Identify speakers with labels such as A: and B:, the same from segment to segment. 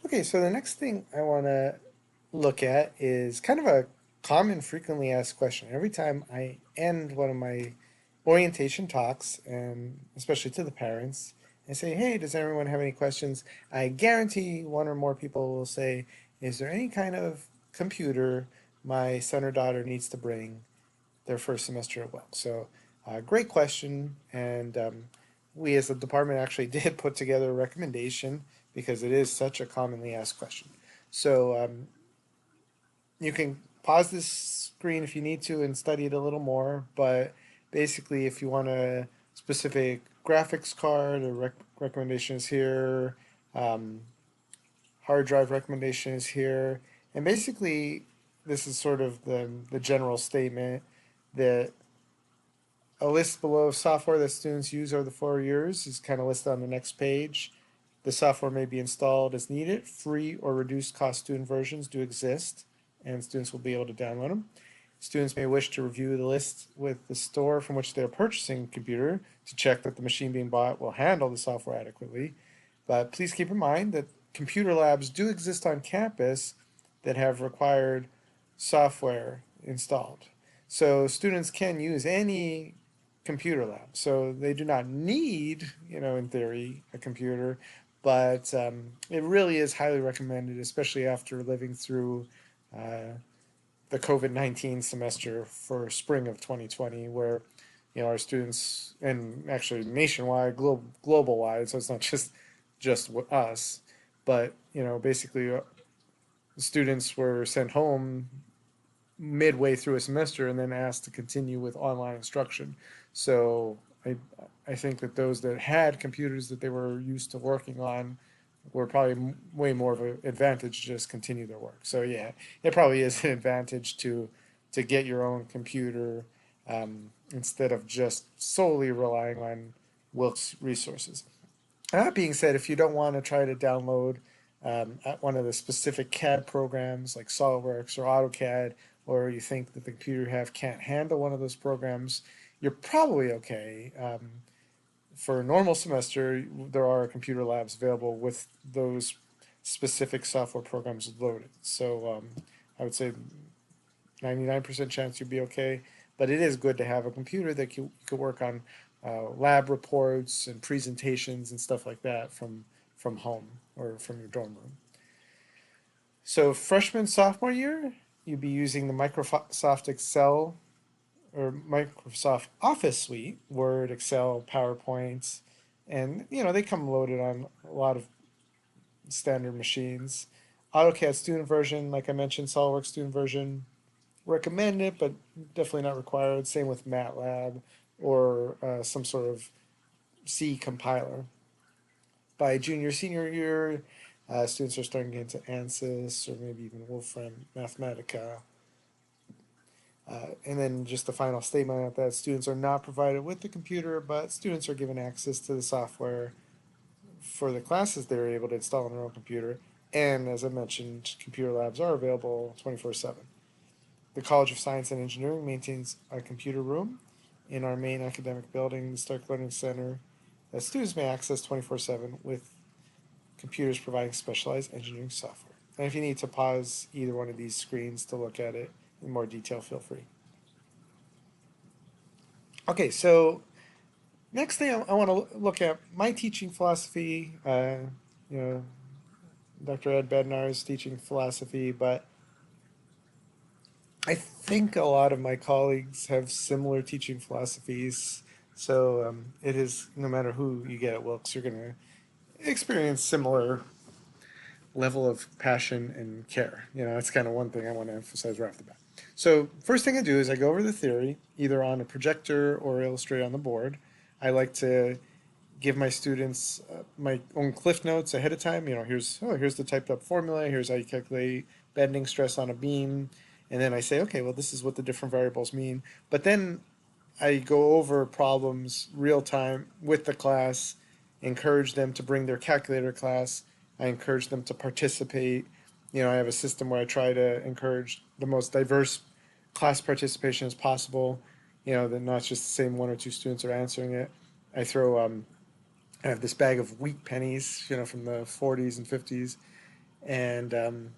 A: Okay, so the next thing I want to look at is kind of a common, frequently asked question. Every time I end one of my orientation talks, and especially to the parents, I say, hey, does everyone have any questions? I guarantee one or more people will say, is there any kind of computer my son or daughter needs to bring their first semester at Wilkes? So, great question. And we as a department actually did put together a recommendation because it is such a commonly asked question. So, you can pause this screen if you need to and study it a little more. But basically, if you want a specific graphics card, a recommendation is here. Um, Hard drive recommendation is here. And basically, this is sort of the general statement that a list below of software that students use over the 4 years is kind of listed on the next page. The software may be installed as needed. Free or reduced cost student versions do exist, and students will be able to download them. Students may wish to review the list with the store from which they're purchasing a computer to check that the machine being bought will handle the software adequately. But please keep in mind that computer labs do exist on campus that have required software installed. So students can use any computer lab. So they do not need, in theory, a computer, but it really is highly recommended, especially after living through uh, the COVID-19 semester for spring of 2020, where our students, and actually nationwide, global wide, so it's not just us, but basically students were sent home midway through a semester and then asked to continue with online instruction. So I think that those that had computers that they were used to working on were probably way more of an advantage to just continue their work. So yeah, it probably is an advantage to get your own computer instead of just solely relying on Wilkes resources. That being said, if you don't want to try to download one of the specific CAD programs like SolidWorks or AutoCAD, or you think that the computer you have can't handle one of those programs, you're probably okay. For a normal semester, there are computer labs available with those specific software programs loaded. So I would say 99% chance you'll be okay. But it is good to have a computer that you could work on lab reports and presentations and stuff like that from home or from your dorm room. So freshman, sophomore year, you'd be using the Microsoft Excel or Microsoft Office suite, Word, Excel, PowerPoint, and they come loaded on a lot of standard machines. AutoCAD student version, like I mentioned, SolidWorks student version, recommended, but definitely not required. Same with MATLAB or some sort of C compiler. By junior, senior year, students are starting to get into ANSYS or maybe even Wolfram Mathematica. And then just the final statement that students are not provided with the computer, but students are given access to the software for the classes they're able to install on their own computer. And as I mentioned, computer labs are available 24/7. The College of Science and Engineering maintains a computer room in our main academic building, the Stark Learning Center, that students may access 24/7 with computers providing specialized engineering software. And if you need to pause either one of these screens to look at it in more detail, feel free. Okay, so next thing I want to look at my teaching philosophy. You know, Dr. Ed Bednarz teaching philosophy, but I think a lot of my colleagues have similar teaching philosophies. So it is no matter who you get at Wilkes, you're going to experience similar level of passion and care. That's kind of one thing I want to emphasize right off the bat. So first thing I do is I go over the theory, either on a projector or illustrate on the board. I like to give my students my own cliff notes ahead of time. Here's the typed up formula. Here's how you calculate bending stress on a beam, and then I say, okay, well, this is what the different variables mean. But then I go over problems real time with the class, encourage them to bring their calculator class. I encourage them to participate. I have a system where I try to encourage the most diverse class participation as possible. That not just the same one or two students are answering it. I have this bag of wheat pennies, from the 40s and 50s, And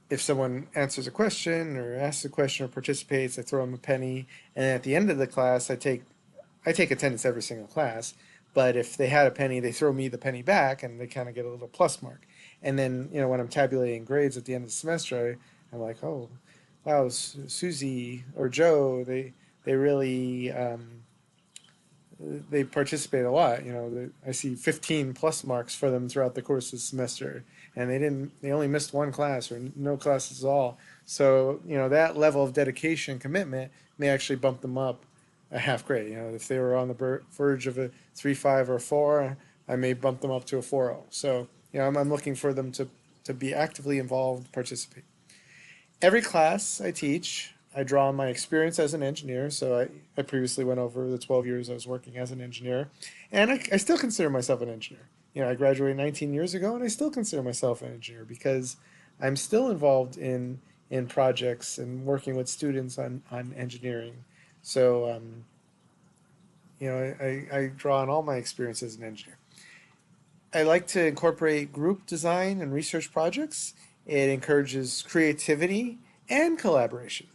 A: if someone answers a question or asks a question or participates, I throw them a penny. And at the end of the class, I take attendance every single class. But if they had a penny, they throw me the penny back, and they kind of get a little plus mark. And then when I'm tabulating grades at the end of the semester, I'm like, oh, wow, Susie or Joe, they really they participate a lot. I see 15 plus marks for them throughout the course of the semester, and they only missed one class or no classes at all. So that level of dedication, commitment may actually bump them up a half grade. If they were on the verge of a 3.5 or 4, I may bump them up to a 4.0. So I'm looking for them to be actively involved, participate. Every class I teach, I draw on my experience as an engineer. So I previously went over the 12 years I was working as an engineer, and I still consider myself an engineer. I graduated 19 years ago, and I still consider myself an engineer because I'm still involved in projects and working with students on engineering. So I draw on all my experience as an engineer. I like to incorporate group design and research projects. It encourages creativity and collaboration.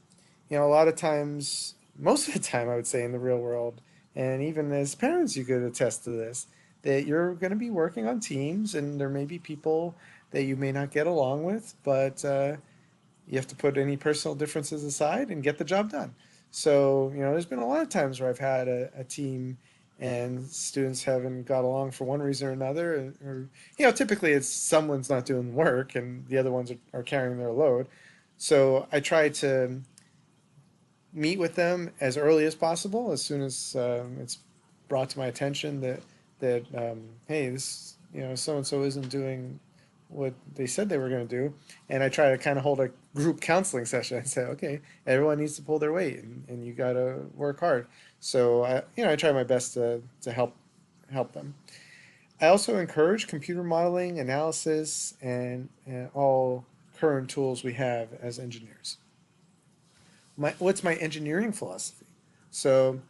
A: A lot of times, most of the time, I would say in the real world, and even as parents, you could attest to this, that you're going to be working on teams, and there may be people that you may not get along with, but you have to put any personal differences aside and get the job done. So, there's been a lot of times where I've had a team and students haven't got along for one reason or another, or typically it's someone's not doing work and the other ones are carrying their load. So I try to meet with them as early as possible, as soon as it's brought to my attention that hey, this so and so isn't doing what they said they were going to do, and I try to kind of hold a group counseling session and say, okay, everyone needs to pull their weight, and you got to work hard. So I try my best to help them. I also encourage computer modeling, analysis, and all current tools we have as engineers. What's my engineering philosophy? So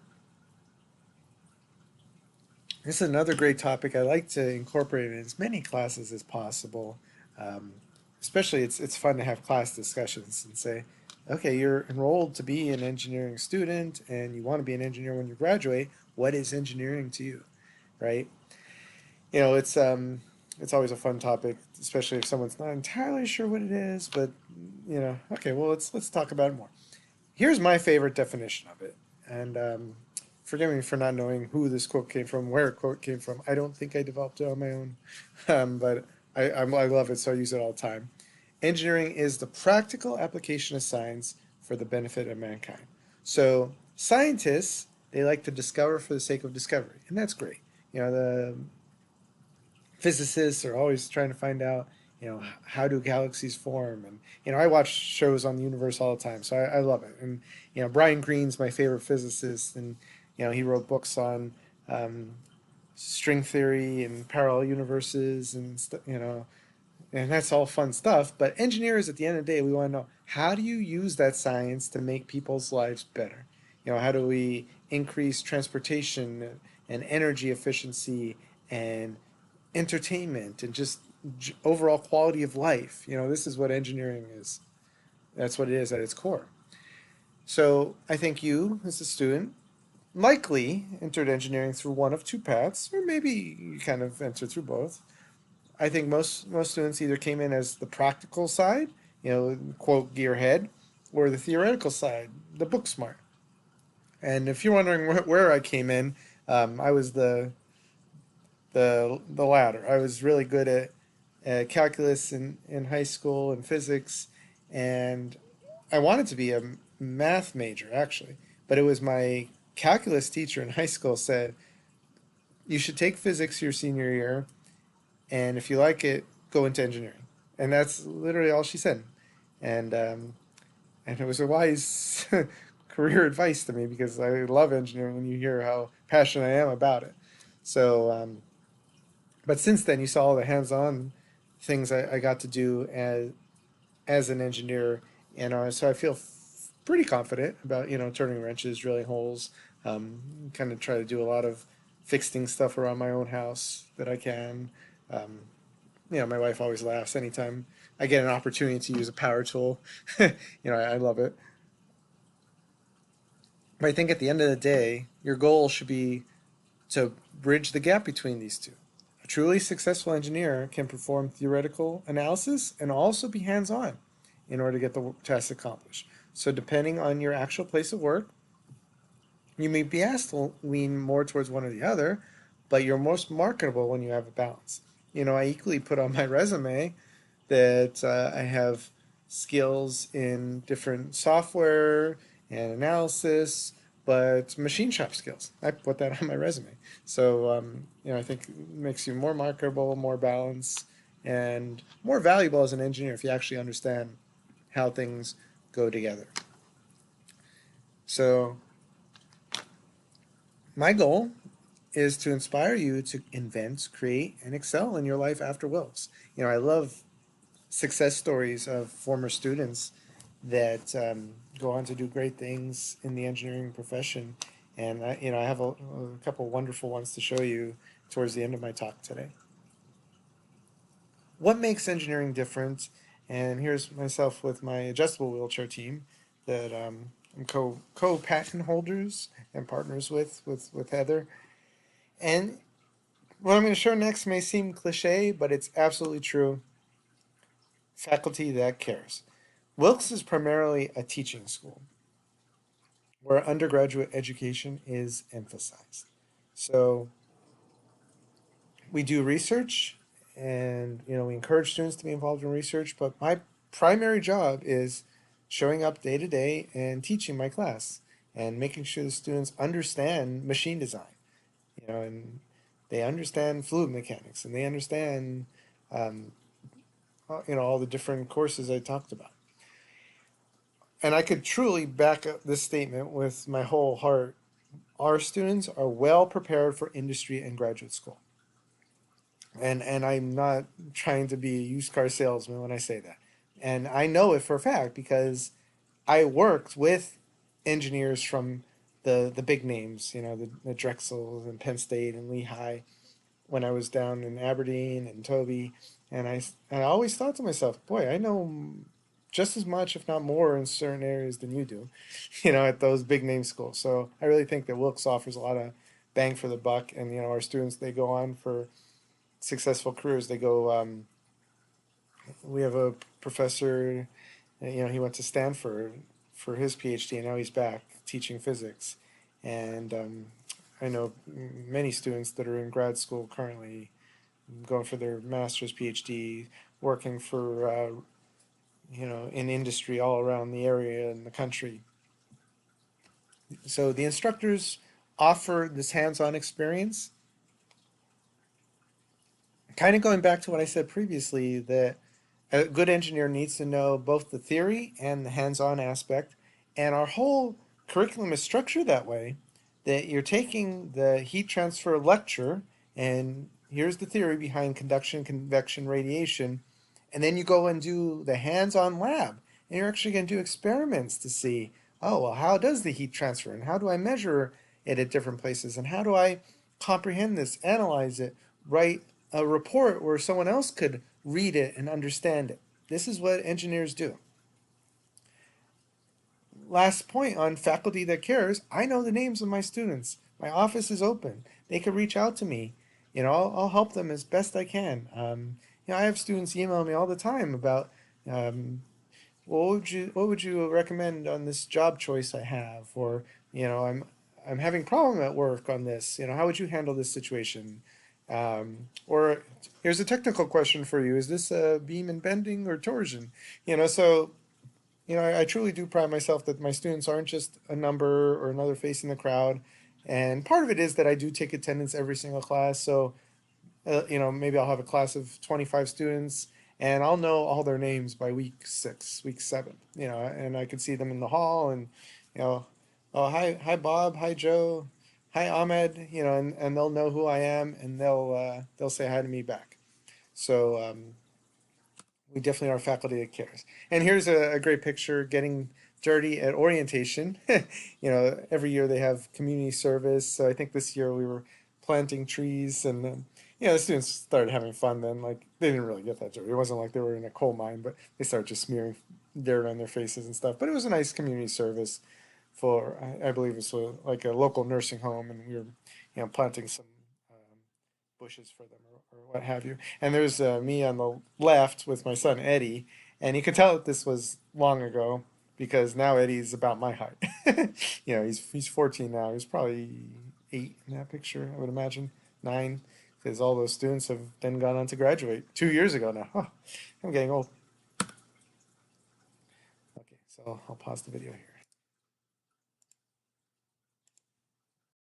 A: this is another great topic. I like to incorporate it in as many classes as possible. Um, Especially, it's fun to have class discussions and say, okay, you're enrolled to be an engineering student, and you want to be an engineer when you graduate. What is engineering to you, right? It's always a fun topic, especially if someone's not entirely sure what it is. But okay, well, let's talk about it more. Here's my favorite definition of it, and forgive me for not knowing who this quote came from, where a quote came from. I don't think I developed it on my own, but I love it, so I use it all the time. Engineering is the practical application of science for the benefit of mankind. So scientists, they like to discover for the sake of discovery, and that's great. The physicists are always trying to find out, how do galaxies form, and I watch shows on the universe all the time, so I love it. And Brian Greene's my favorite physicist, and he wrote books on string theory and parallel universes, and and that's all fun stuff. But engineers, at the end of the day, we want to know, how do you use that science to make people's lives better? How do we increase transportation and energy efficiency and entertainment and just overall quality of life? This is what engineering is. That's what it is at its core. So I think you, as a student, likely entered engineering through one of two paths, or maybe you kind of entered through both. I think most students either came in as the practical side, quote gearhead, or the theoretical side, the book smart. And if you're wondering where I came in, I was the latter. I was really good at calculus in high school and physics, and I wanted to be a math major actually, but it was my calculus teacher in high school said you should take physics your senior year, and if you like it, go into engineering. And that's literally all she said. And it was a wise career advice to me because I love engineering, and you hear how passionate I am about it. So, but since then, you saw all the hands-on things I got to do as an engineer, and so I feel pretty confident about turning wrenches, drilling holes, kind of try to do a lot of fixing stuff around my own house that I can. Um, My wife always laughs anytime I get an opportunity to use a power tool. I love it. But I think at the end of the day, your goal should be to bridge the gap between these two. A truly successful engineer can perform theoretical analysis and also be hands on in order to get the task accomplished. So, depending on your actual place of work, you may be asked to lean more towards one or the other, but you're most marketable when you have a balance. I equally put on my resume that I have skills in different software and analysis, but machine shop skills. I put that on my resume. So, I think it makes you more marketable, more balanced, and more valuable as an engineer if you actually understand how things go together. So, my goal is to inspire you to invent, create, and excel in your life after Wilkes. I love success stories of former students that go on to do great things in the engineering profession. And I have a couple wonderful ones to show you towards the end of my talk today. What makes engineering different? And here's myself with my adjustable wheelchair team that I'm co patent holders and partners with Heather. And what I'm going to show next may seem cliche, but it's absolutely true. Faculty that cares. Wilkes is primarily a teaching school where undergraduate education is emphasized. So we do research and we encourage students to be involved in research, but my primary job is showing up day to day and teaching my class and making sure the students understand machine design, and they understand fluid mechanics and they understand um, all the different courses I talked about. And I could truly back up this statement with my whole heart. Our students are well prepared for industry and graduate school. And I'm not trying to be a used car salesman when I say that. And I know it for a fact because I worked with engineers from the big names, the Drexels and Penn State and Lehigh when I was down in Aberdeen and Toby. And I always thought to myself, boy, I know just as much, if not more, in certain areas than you do, at those big name schools. So I really think that Wilkes offers a lot of bang for the buck. And, our students, they go on for successful careers. They go, we have a professor, he went to Stanford for his PhD, and now he's back teaching physics. And I know many students that are in grad school currently going for their master's, PhD, working for in industry all around the area and the country. So the instructors offer this hands-on experience. Kind of going back to what I said previously, that a good engineer needs to know both the theory and the hands-on aspect. And our whole curriculum is structured that way, that you're taking the heat transfer lecture, and here's the theory behind conduction, convection, radiation, and then you go and do the hands-on lab, and you're actually going to do experiments to see, oh, well, how does the heat transfer, and how do I measure it at different places, and how do I comprehend this, analyze it, write a report where someone else could read it and understand it. This is what engineers do. Last point on faculty that cares, I know the names of my students. My office is open. They can reach out to me. I'll help them as best I can. I have students email me all the time about what would you recommend on this job choice I have, or I'm having problem at work on this. How would you handle this situation? Or here's a technical question for you: is this a beam and bending or torsion? So I truly do pride myself that my students aren't just a number or another face in the crowd. And part of it is that I do take attendance every single class. So, maybe I'll have a class of 25 students and I'll know all their names by week 6, week 7, and I can see them in the hall and, oh, hi, Bob, hi, Joe, hi, Ahmed, and they'll know who I am and they'll say hi to me back. So, we definitely are faculty that cares. And here's a great picture getting dirty at orientation. Every year they have community service. So I think this year we were planting trees and Yeah, the students started having fun then. Like they didn't really get that joke. It wasn't like they were in a coal mine, but they started just smearing dirt on their faces and stuff. But it was a nice community service for, I believe it was like a local nursing home, and we were, planting some bushes for them or what have you. And there's me on the left with my son Eddie, and you could tell that this was long ago because now Eddie's about my height. He's 14 now. He's probably 8 in that picture, I would imagine, 9, because all those students have then gone on to graduate 2 years ago now. Oh, I'm getting old. Okay, so I'll pause the video here.